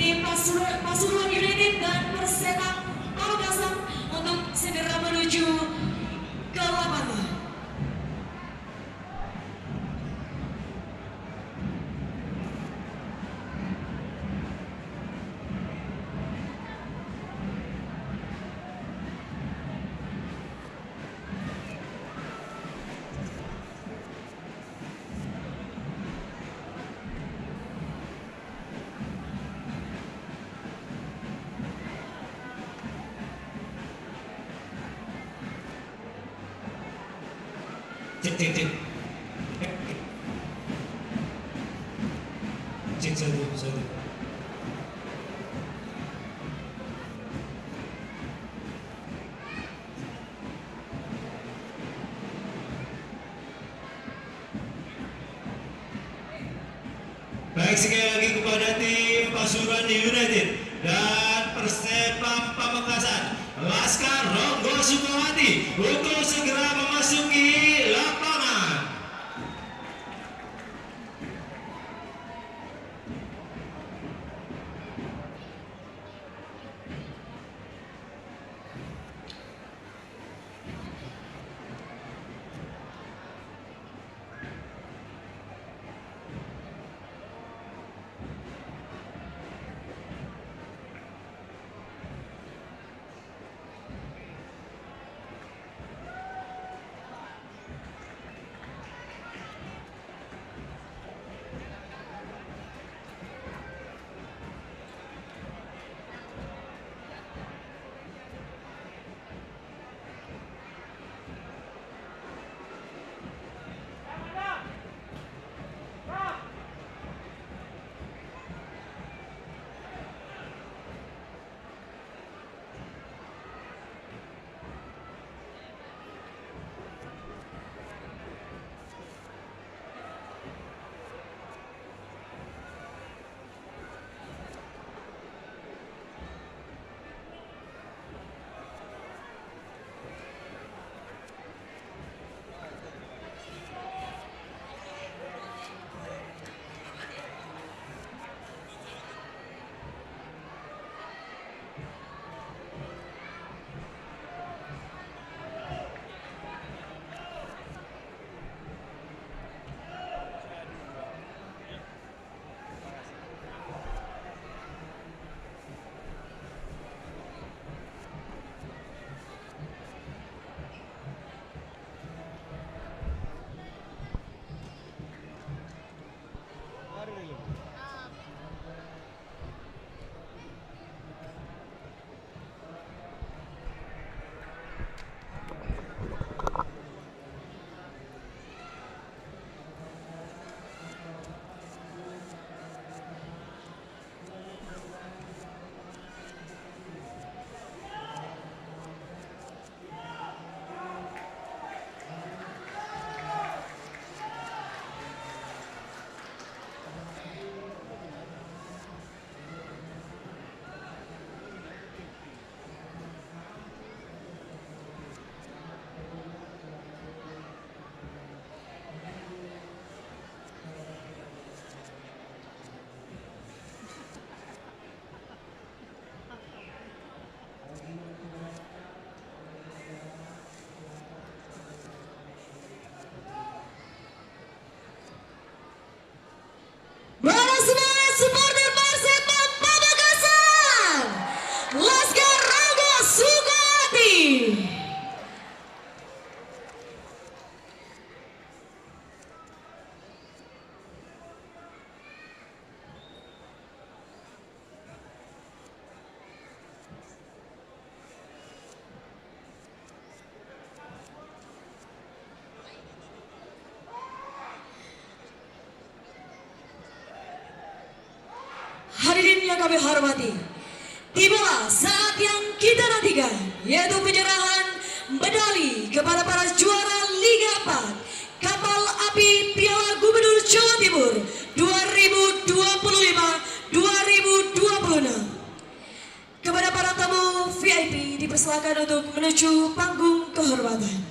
tim Pasuruan United dan Persela Pamekasan untuk segera menuju ke lapangan. Cek cek cek. Cek satu. Baik, sekali lagi kepada tim Pasuruan United dan Persepam Pamekasan, Laskar Ronggo Sukawati untuk segera memasuki lapangan. Hadirin yang kami hormati, tibalah saat yang kita nantikan, yaitu penyerahan medali kepada para juara Liga 4 Kapal Api Piala Gubernur Jawa Timur 2025-2026. Kepada para tamu VIP dipersilakan untuk menuju panggung kehormatan.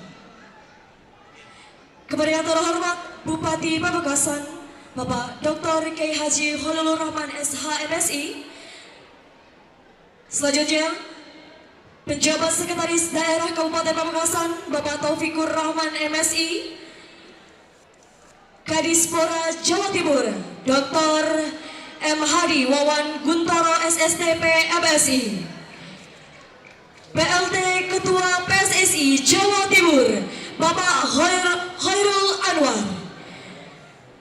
Kepada yang terhormat Bupati Pamekasan, Bapak Dr. Kiai Haji Holilur Rahman SH MSI, Selanjutnya, Penjabat Sekretaris Daerah Kabupaten Pamekasan, Bapak Taufikur Rahman MSI, Kadispora Jawa Timur, Dr. M. Hadi Wawan Guntoro SSTP MSI, PLT Ketua PSSI Jawa Timur, Bapak Khairul Anwar,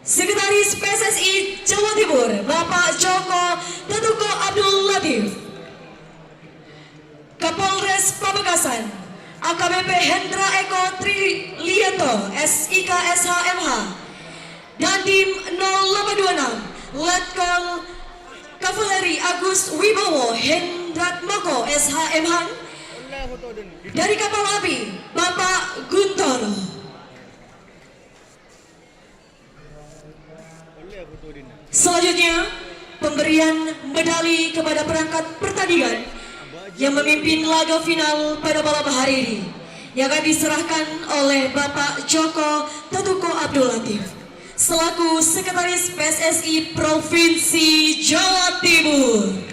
Sekretaris PSSI Jawa Timur, Bapak Joko Tetuko Abdul Latif, Kapolres Pamekasan, AKBP Hendra Eko Trilianto, SIK SHMH, Dandim 0826, Letkol Kavaleri Agus Wibowo Hendrat Moko SHMH, dari kapal api Bapak Guntoro. Selanjutnya, pemberian medali kepada perangkat pertandingan yang memimpin laga final pada malam hari ini, yang akan diserahkan oleh Bapak Joko Tetuko Abdul Latif selaku Sekretaris PSSI Provinsi Jawa Timur.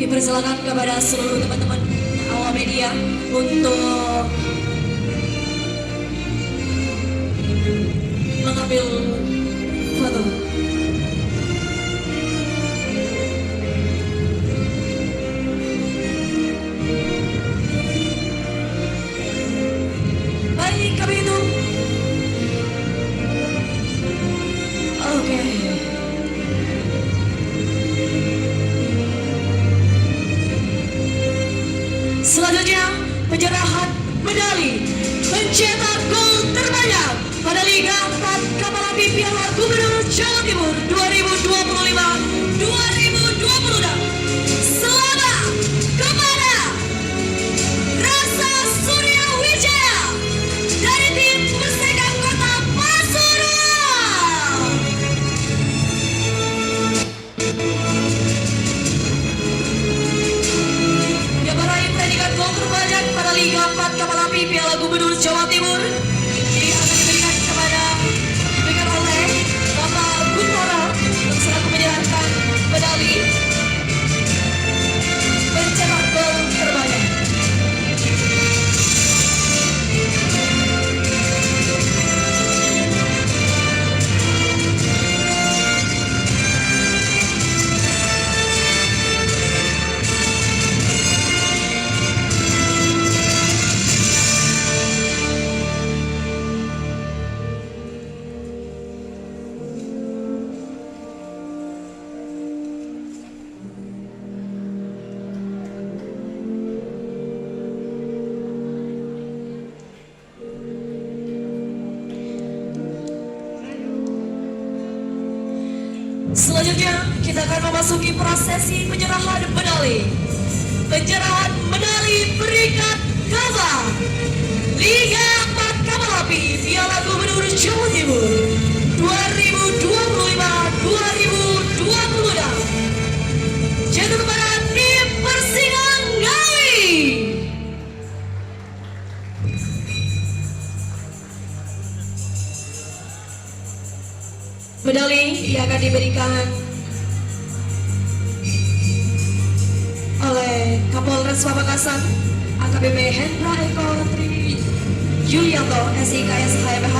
Dipersilakan kepada seluruh teman-teman awam media untuk mengambil foto. Baik, kami itu. Oke. Selanjutnya, penyerahan medali pencetak gol terbanyak pada Liga 4 Kapal Api Piala Gubernur Jawa Timur 2025-2026. Selamat kepada Rasa Surya Wijaya dari tim Perseka Kota Pasuruan. Yang meraih predikat gol terbanyak pada Liga 4 Kapal Api Piala Gubernur Jawa Timur ini akan diberikan oleh Bapak Guntoro selaku menyerahkan medali pencetak gol terbanyak. Selanjutnya kita akan memasuki prosesi penyerahan medali. Penyerahan medali peringkat gala Liga 4 Kapal Api Piala Gubernur Jawa Timur 2025-2026. Jatuh kepada tim Persingangawi. Medali yang akan diberikan oleh Kapolres Pamekasan AKBP Hendra Eko Yulianto SIKS HMH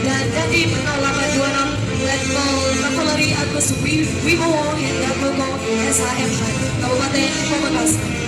dan Dandim 0826 Letkol Kavaleri Agus Wibowo Hendra Koko SHMH Kabupaten Pamekasan.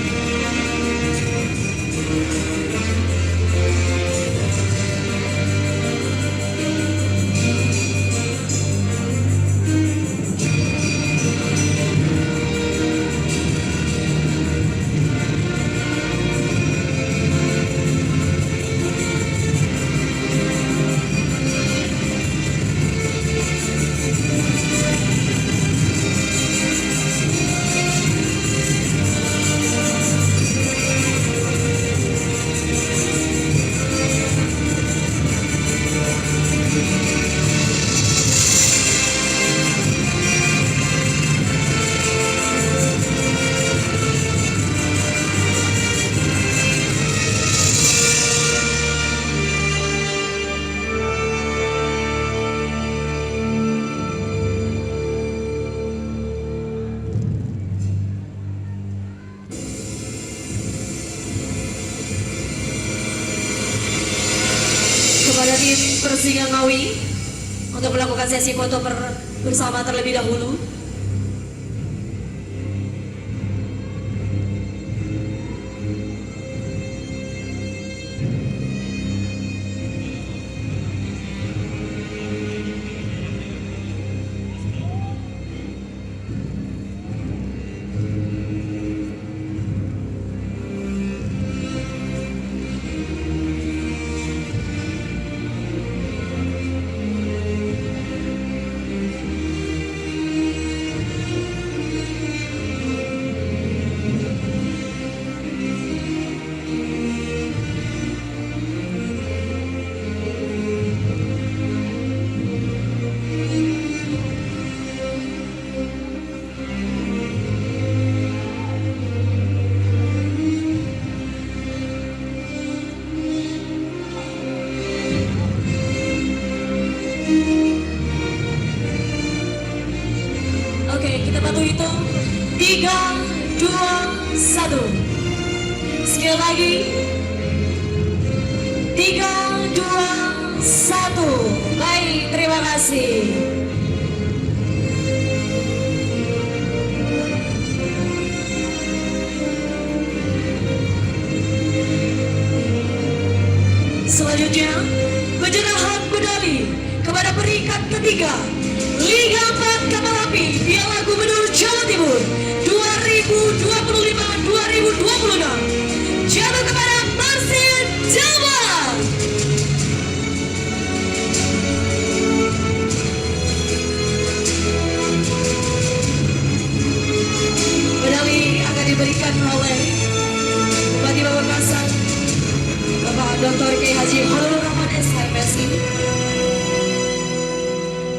Kepada tim Persinga Ngawi untuk melakukan sesi foto bersama terlebih dahulu. Oke, kita bantu hitung 3, 2, 1. Sekali lagi 3, 2, 1. Baik, terima kasih. Selanjutnya penyerahan medali kepada peringkat ketiga Liga 4 Kapal Api Piala Gubernur Jawa Timur 2025-2026 jatuh kepada Persib Jawa. Medali akan diberikan oleh Bupati Pamekasan Bapak Dr. K. Haji Holul Rahman SHMSI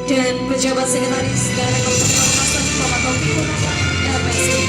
dan pejabat sekretaris Daerah Kabupaten Pamekasan Bapak Taufikur Rahman LPSI.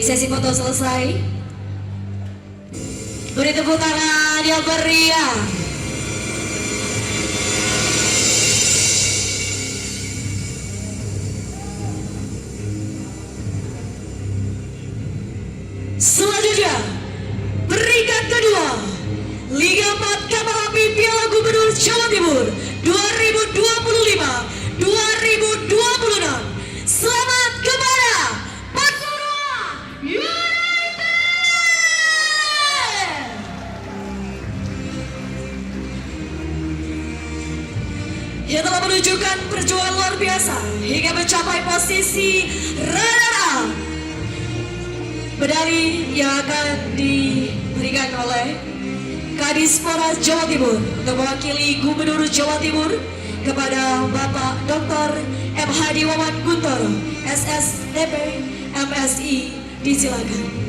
sesi foto selesai. Beri tepuk tangan yang meriah. Selanjutnya, peringkat kedua, Liga 4 Kapal Api Piala Gubernur Jawa Timur 2025-2026. Selamat kepada Pasuruan United. Yang telah menunjukkan perjuangan luar biasa hingga mencapai posisi runner-up. Medali yang akan diberikan oleh Kadispora Jawa Timur untuk mewakili Gubernur Jawa Timur kepada Bapak Dr. M. Hadi Wawan Guntoro, SSDP MSI, disilakan.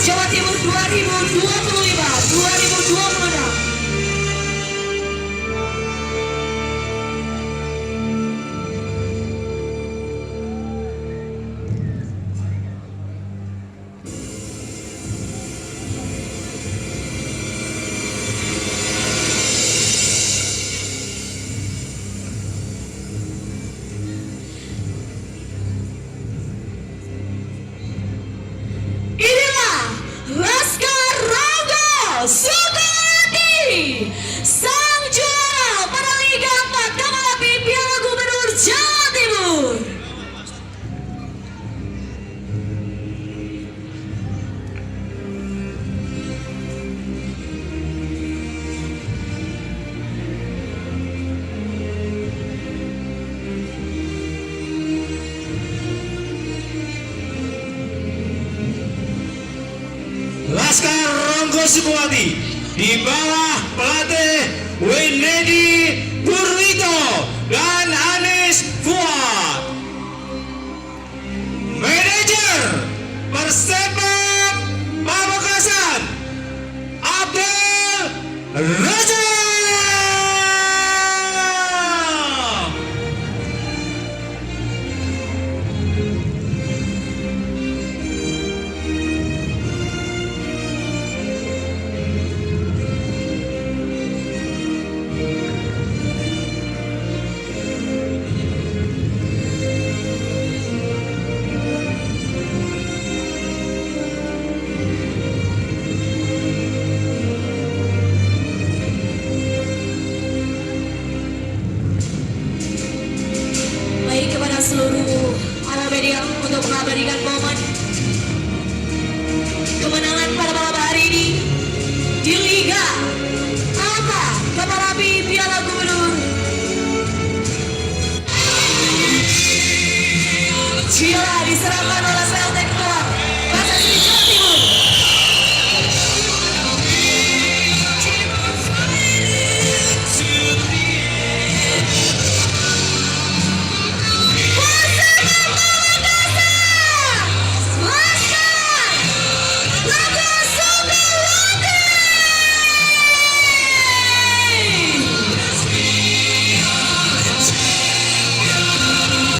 Jawa Timur 2025-2026. Sukohardi di bawah pelatih Wendy Purwito dan Anis Fuad. Manajer Persebaya Pamekasan Abdul Raja. Baik, kepada seluruh awak media untuk mengabadikan momen kemenangan pada malam hari ini di Liga Apa Kapal Api Piala Gubernur. Piala diserahkan